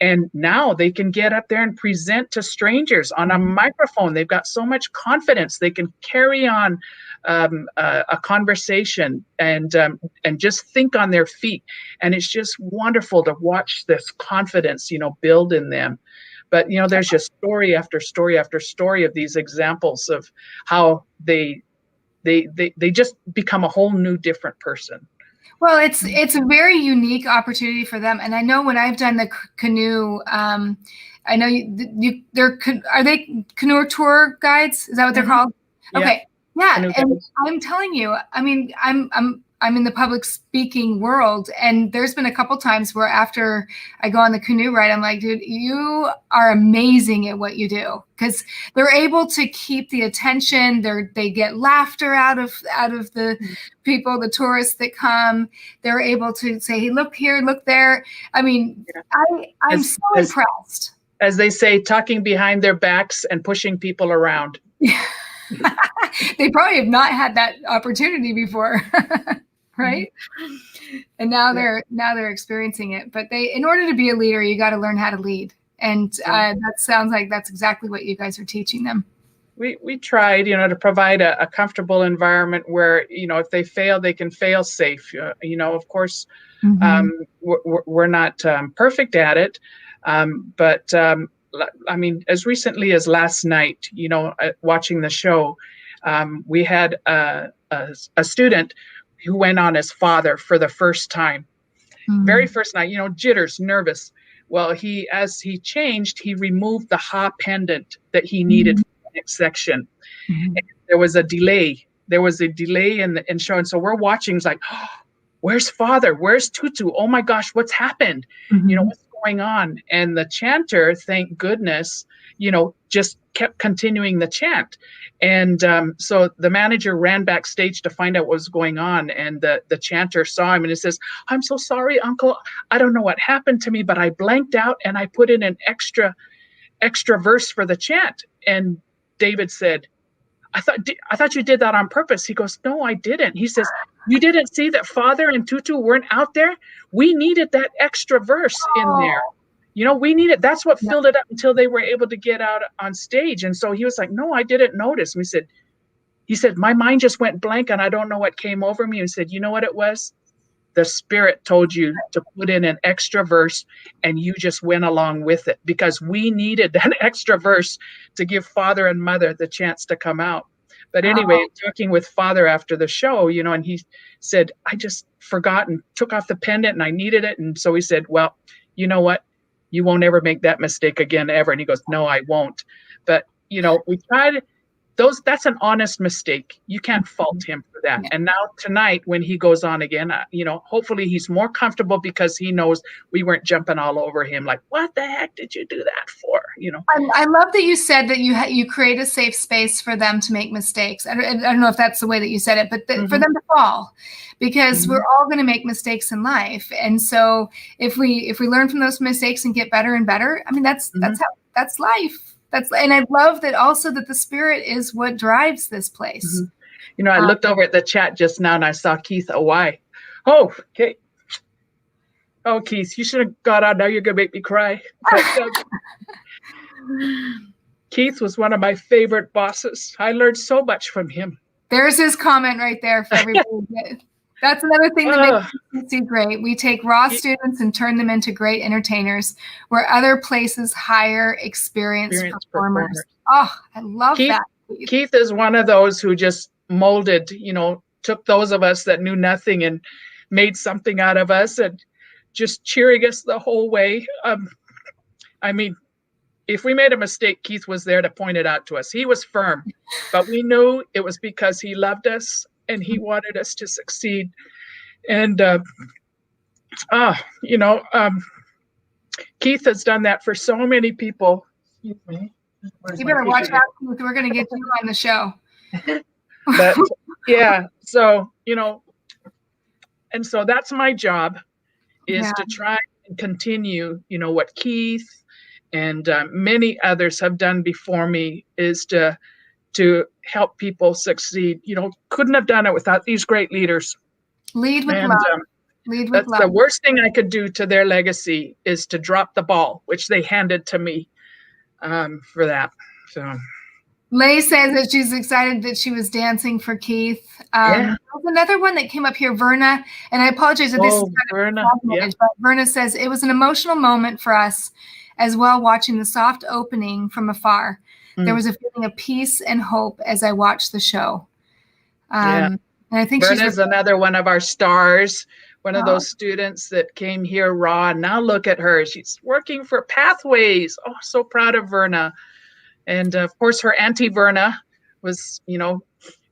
And now they can get up there and present to strangers on a microphone. They've got so much confidence. They can carry on a conversation and just think on their feet. And it's just wonderful to watch this confidence, build in them. But, there's just story after story after story of these examples of how they just become a whole new different person. Well, it's a very unique opportunity for them. And I know when I've done the canoe, I know are they canoe tour guides? Is that what they're called? Yeah. Okay. Yeah. And I'm telling you, I mean, I'm in the public speaking world, and there's been a couple times where after I go on the canoe ride, I'm like, dude, you are amazing at what you do, because they're able to keep the attention. They get laughter out of the people, the tourists that come. They're able to say, hey, look here, look there. I mean, I'm so impressed. As they say, talking behind their backs and pushing people around. They probably have not had that opportunity before. Right. And now they're experiencing it. But in order to be a leader, you got to learn how to lead. And that sounds like that's exactly what you guys are teaching them. We tried, to provide a comfortable environment where, if they fail, they can fail safe. Of course, mm-hmm. We're not perfect at it. But I mean, as recently as last night, watching the show, we had a student who went on as father for the first time. Mm-hmm. Very first night, jitters, nervous. Well, as he changed, he removed the ha pendant that he needed for the next section. Mm-hmm. And there was a delay. in the show. And so we're watching, it's like, oh, where's father? Where's Tutu? Oh my gosh, what's happened? Mm-hmm. What's going on? And the chanter, thank goodness, just kept continuing the chant. And so the manager ran backstage to find out what was going on. And the chanter saw him and he says, I'm so sorry, uncle. I don't know what happened to me, but I blanked out and I put in an extra verse for the chant. And David said, I thought you did that on purpose. He goes, no, I didn't. He says, you didn't see that father and Tutu weren't out there? We needed that extra verse in there. we needed, that's what filled it up until they were able to get out on stage. And so he was like, no, I didn't notice. And he said, my mind just went blank and I don't know what came over me. And he said, you know what it was? The Spirit told you to put in an extra verse and you just went along with it, because we needed that extra verse to give Father and Mother the chance to come out. But anyway, talking with Father after the show, and he said, I just forgot and took off the pendant and I needed it. And so he said, well, you know what? You won't ever make that mistake again, ever. And he goes, no, I won't. But, we tried that's an honest mistake. You can't fault him for that. And now tonight, when he goes on again, hopefully he's more comfortable because he knows we weren't jumping all over him like, what the heck did you do that for? I love that you said that you create a safe space for them to make mistakes. I don't know if that's the way that you said it, but for them to fall, because we're all going to make mistakes in life. And so if we learn from those mistakes and get better and better, I mean, that's life. And I love that also that the Spirit is what drives this place. I looked over at the chat just now and I saw Keith Awai. Oh, okay. Oh, Keith, you should have got on. Now you're going to make me cry. But, Keith was one of my favorite bosses. I learned so much from him. There's his comment right there for everybody. That's another thing that makes PCC great. We take raw students and turn them into great entertainers, where other places hire experienced performers. Oh, I love that. Keith is one of those who just molded, took those of us that knew nothing and made something out of us, and just cheering us the whole way. I mean, if we made a mistake, Keith was there to point it out to us. He was firm, but we knew it was because he loved us and he wanted us to succeed. And, Keith has done that for so many people. You better watch out, Keith. We're going to get you on the show. But yeah, so, and so that's my job, is to try and continue, what Keith and many others have done before me, is to help people succeed. Couldn't have done it without these great leaders. Lead with love. Lead with love. The worst thing I could do to their legacy is to drop the ball, which they handed to me for that. So Lay says that she's excited that she was dancing for Keith. There's another one that came up here, Verna, and I apologize if this is kind of but Verna says it was an emotional moment for us as well, watching the soft opening from afar. There was a feeling of peace and hope as I watched the show. And I think Verna's another one of our stars, one of those students that came here raw. And now look at her. She's working for Pathways. Oh, so proud of Verna. And of course, her auntie Verna was,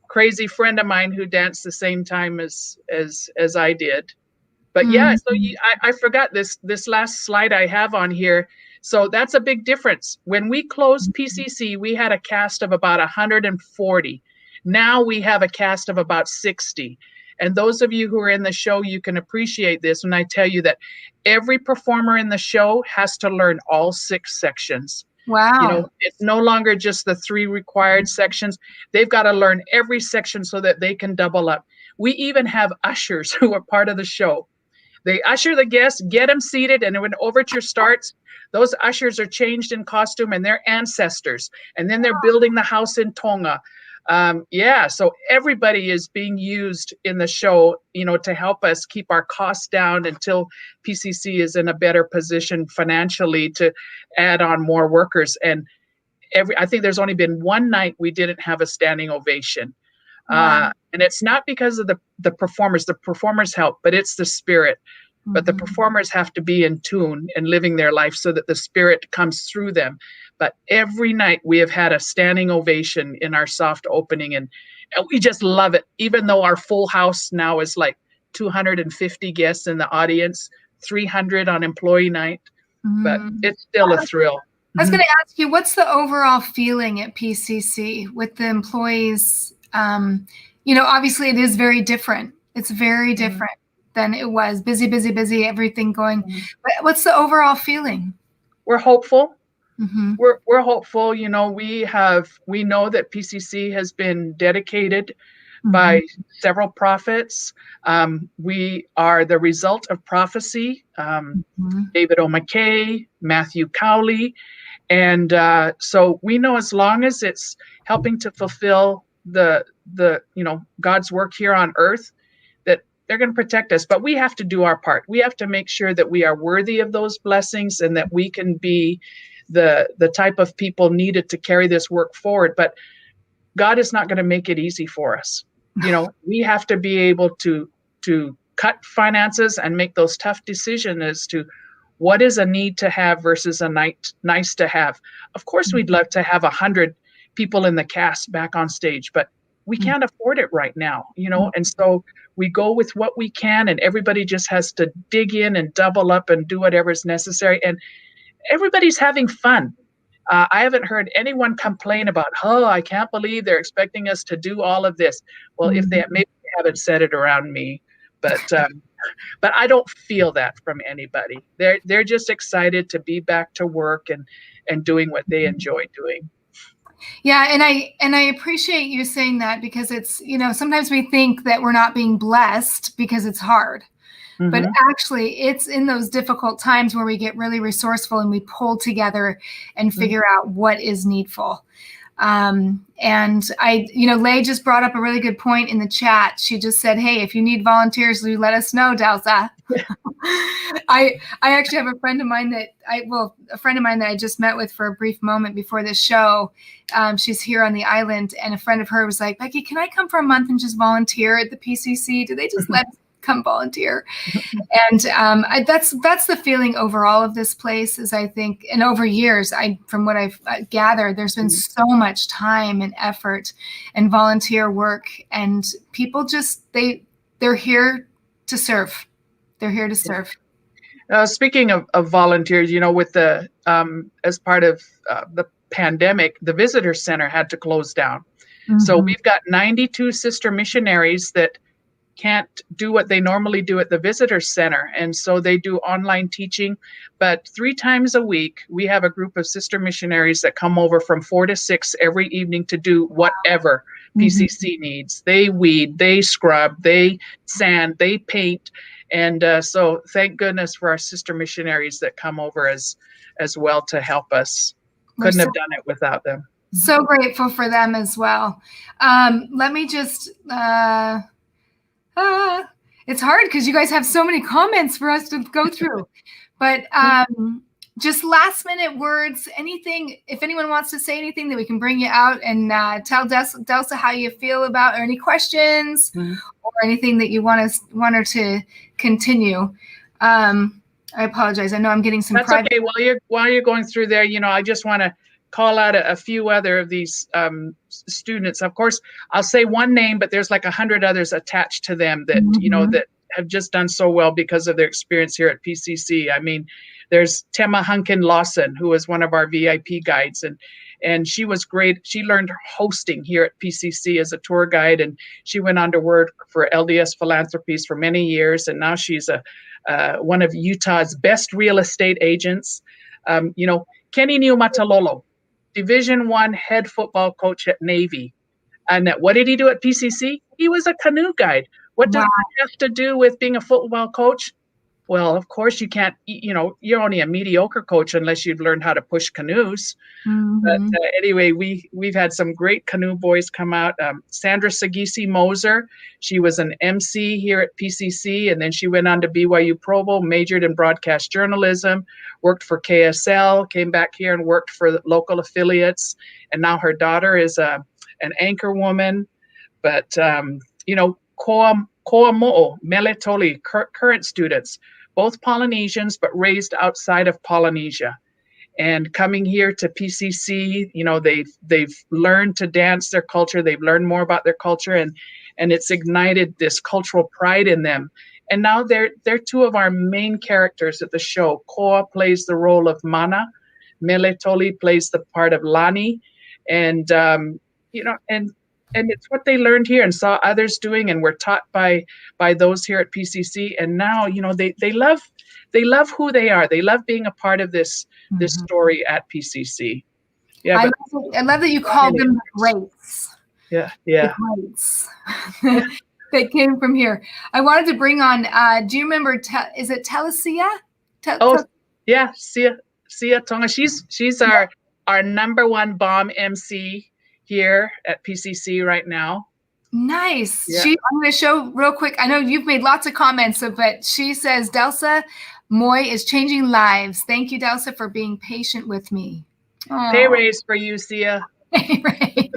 crazy friend of mine who danced the same time as I did. But so I forgot this last slide I have on here. So that's a big difference. When we closed PCC, we had a cast of about 140. Now we have a cast of about 60. And those of you who are in the show, you can appreciate this when I tell you that every performer in the show has to learn all 6 sections. Wow. It's no longer just the 3 required sections. They've got to learn every section so that they can double up. We even have ushers who are part of the show. They usher the guests, get them seated, and when overture starts, those ushers are changed in costume and they're ancestors. And then they're building the house in Tonga. So everybody is being used in the show, to help us keep our costs down until PCC is in a better position financially to add on more workers. And I think there's only been one night we didn't have a standing ovation. And it's not because of the performers. The performers help, but it's the Spirit. But the performers have to be in tune and living their life so that the Spirit comes through them. But every night we have had a standing ovation in our soft opening, and we just love it. Even though our full house now is like 250 guests in the audience, 300 on employee night, but it's still a thrill. I was going to ask you, what's the overall feeling at PCC with the employees? Obviously it is very different. It's very different than it was. Busy, busy, busy, everything going. But what's the overall feeling? We're hopeful. We're hopeful. We know that PCC has been dedicated by several prophets. We are the result of prophecy. David O. McKay, Matthew Cowley. And so we know as long as it's helping to fulfill the God's work here on earth, that they're going to protect us. But we have to do our part. We have to make sure that we are worthy of those blessings and that we can be the type of people needed to carry this work forward. But God is not going to make it easy for us. We have to be able to cut finances and make those tough decisions as to what is a need to have versus a nice to have. Of course, we'd love to have 100 people in the cast back on stage, but we can't afford it right now, and so we go with what we can, and everybody just has to dig in and double up and do whatever is necessary. And everybody's having fun. I haven't heard anyone complain about, I can't believe they're expecting us to do all of this. Well, if maybe they haven't said it around me, but I don't feel that from anybody. They're just excited to be back to work and doing what they enjoy doing. Yeah, and I appreciate you saying that, because it's, sometimes we think that we're not being blessed because it's hard. But actually, it's in those difficult times where we get really resourceful and we pull together and figure out what is needful. And Lei just brought up a really good point in the chat. She just said, hey, if you need volunteers, you let us know, Delsa. I actually have a friend of mine that I just met with for a brief moment before this show. She's here on the island, and a friend of hers was like, Becky, can I come for a month and just volunteer at the PCC? Do they just let us come volunteer? And that's the feeling overall of this place, is I think, and over years, from what I've gathered, there's been so much time and effort and volunteer work, and people just, they're here to serve. They're here to serve. Speaking of volunteers, with the as part of the pandemic, the visitor center had to close down. So we've got 92 sister missionaries that can't do what they normally do at the visitor center. And so they do online teaching, but 3 times a week, we have a group of sister missionaries that come over from 4 to 6 every evening to do whatever PCC needs. They weed, they scrub, they sand, they paint. And so thank goodness for our sister missionaries that come over as well to help us. Couldn't have done it without them. So grateful for them as well. Let me just... it's hard because you guys have so many comments for us to go through, but just last minute words, anything, if anyone wants to say anything that we can bring you out and tell Delsa how you feel about, or any questions or anything that you want her to continue. I apologize. I know I'm getting some That's okay. While you're going through there, I just want to call out a few other of these students. Of course, I'll say one name, but there's like 100 others attached to them that, that have just done so well because of their experience here at PCC. I mean, there's Tema Hunkin Lawson, who was one of our VIP guides, and she was great. She learned hosting here at PCC as a tour guide, and she went on to work for LDS Philanthropies for many years, and now she's one of Utah's best real estate agents. Kenny Niumatalolo, Division I head football coach at Navy. And what did he do at PCC? He was a canoe guide. What does that have to do with being a football coach? Well, of course you can't, you're only a mediocre coach unless you've learned how to push canoes. But anyway, we've had some great canoe boys come out. Sandra Sagisi Moser, she was an emcee here at PCC, and then she went on to BYU Provo, majored in broadcast journalism, worked for KSL, came back here and worked for local affiliates, and now her daughter is an anchor woman. But, Koa Mo'o, Mele Toli, current students, both Polynesians, but raised outside of Polynesia. And coming here to PCC, they've learned to dance their culture. They've learned more about their culture, and it's ignited this cultural pride in them. And now they're 2 of our main characters at the show. Koa plays the role of Mana. Mele Toli plays the part of Lani. And, and it's what they learned here and saw others doing and were taught by those here at PCC. And now, they love who they are. They love being a part of this story at PCC. Yeah, I love that you called them the greats. Yeah. Heights that came from here. I wanted to bring on, do you remember, is it Telesia? Yeah, Sia Tonga. She's our number one bomb MC here at PCC right now. Nice. Yeah. I'm going to show real quick. I know you've made lots of comments, but she says, Delsa Moe is changing lives. Thank you, Delsa, for being patient with me. Pay raise for you, Sia. Pay raise.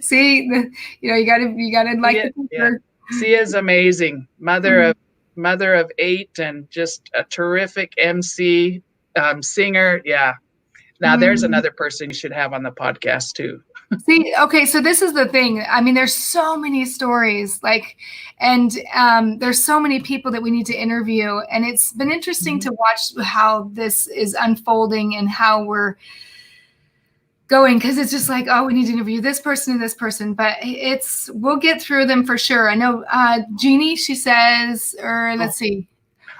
See, you gotta like the picture. Yeah. Sia's amazing. Mother of 8 and just a terrific MC, singer. Yeah. Now there's another person you should have on the podcast too. See, okay, so this is the thing. I mean, there's so many stories, and there's so many people that we need to interview, and it's been interesting to watch how this is unfolding and how we're going, because it's just like, oh, we need to interview this person and this person, but we'll get through them for sure. I know Jeannie, she says, let's see.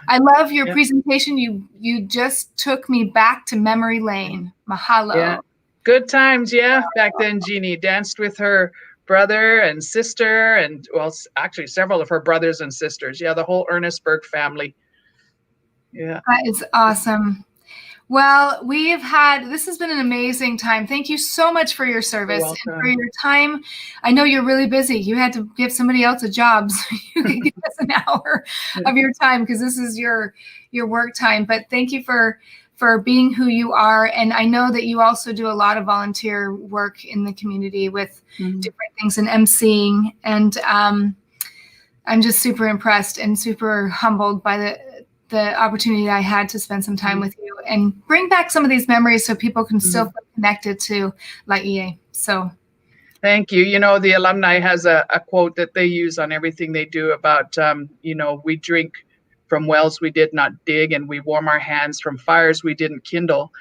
I love your presentation. You just took me back to memory lane. Mahalo. Yeah. Good times, back then. Jeannie danced with her brother and sister, and well, actually several of her brothers and sisters. Yeah, the whole Ernestburg family. Yeah, that is awesome. Well, this has been an amazing time. Thank you so much for your service and for your time. I know you're really busy. You had to give somebody else a job so you can give us an hour of your time, because this is your work time. But thank you for being who you are. And I know that you also do a lot of volunteer work in the community with different things and emceeing. And I'm just super impressed and super humbled by the opportunity I had to spend some time with you and bring back some of these memories so people can still feel connected to Laie. So thank you. You know, the alumni has a quote that they use on everything they do about, we drink from wells we did not dig, and we warm our hands from fires we didn't kindle.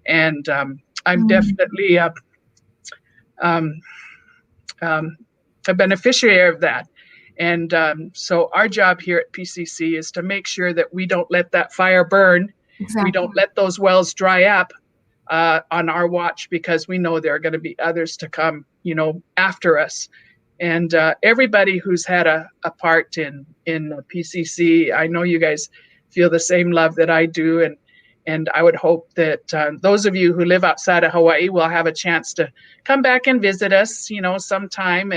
And I'm definitely a beneficiary of that. And so our job here at PCC is to make sure that we don't let that fire burn. Exactly. We don't let those wells dry up on our watch, because we know there are going to be others to come, after us. And everybody who's had a part in PCC, I know you guys feel the same love that I do. And I would hope that those of you who live outside of Hawaii will have a chance to come back and visit us, sometime.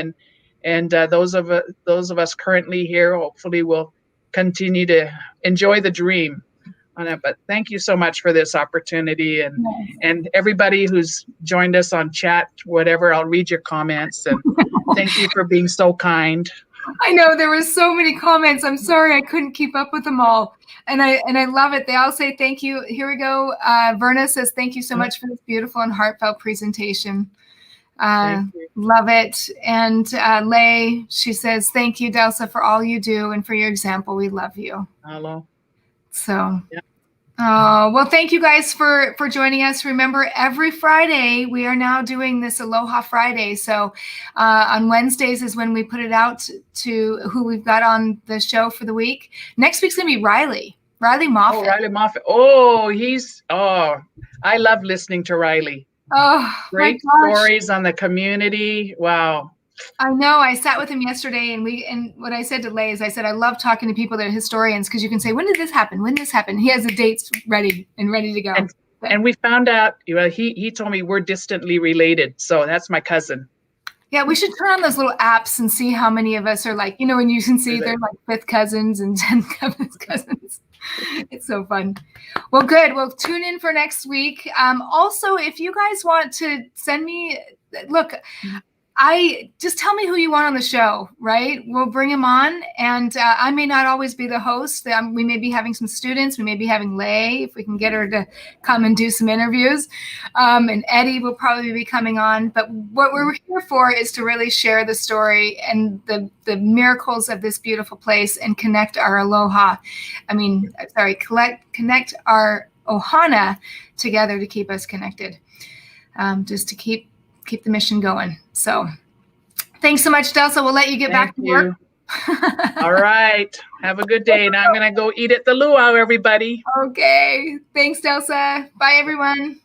And those of us currently here, hopefully will continue to enjoy the dream on it. But thank you so much for this opportunity, and everybody who's joined us on chat, whatever, I'll read your comments, and thank you for being so kind. I know there were so many comments. I'm sorry I couldn't keep up with them all. And I love it. They all say thank you. Here we go. Verna says, thank you so much for this beautiful and heartfelt presentation. Love it. And Lay, she says, thank you, Delsa, for all you do and for your example. We love you. Hello. So, well, thank you guys for joining us. Remember, every Friday, we are now doing this Aloha Friday. So on Wednesdays is when we put it out to who we've got on the show for the week. Next week's going to be Riley Moffat. Oh, Riley Moffat. I love listening to Riley. Oh, great stories on the community. Wow. I know. I sat with him yesterday, and what I said to Lay is, I said, I love talking to people that are historians, because you can say, when did this happen? When this happened? He has the dates ready to go. And we found out, he told me we're distantly related. So that's my cousin. Yeah, we should turn on those little apps and see how many of us are like, when you can see they're like 5th cousins and 10th cousins. It's so fun. Well, good. Well, tune in for next week. Also, if you guys want to send me, just tell me who you want on the show, right? We'll bring him on, and I may not always be the host. We may be having some students. We may be having Lay, if we can get her to come and do some interviews. And Eddie will probably be coming on. But what we're here for is to really share the story and the miracles of this beautiful place, and connect our connect our ohana together to keep us connected, just to keep the mission going. So thanks so much, Delsa. We'll let you get back to work. All right. Have a good day. Now I'm going to go eat at the Luau, everybody. Okay. Thanks, Delsa. Bye, everyone.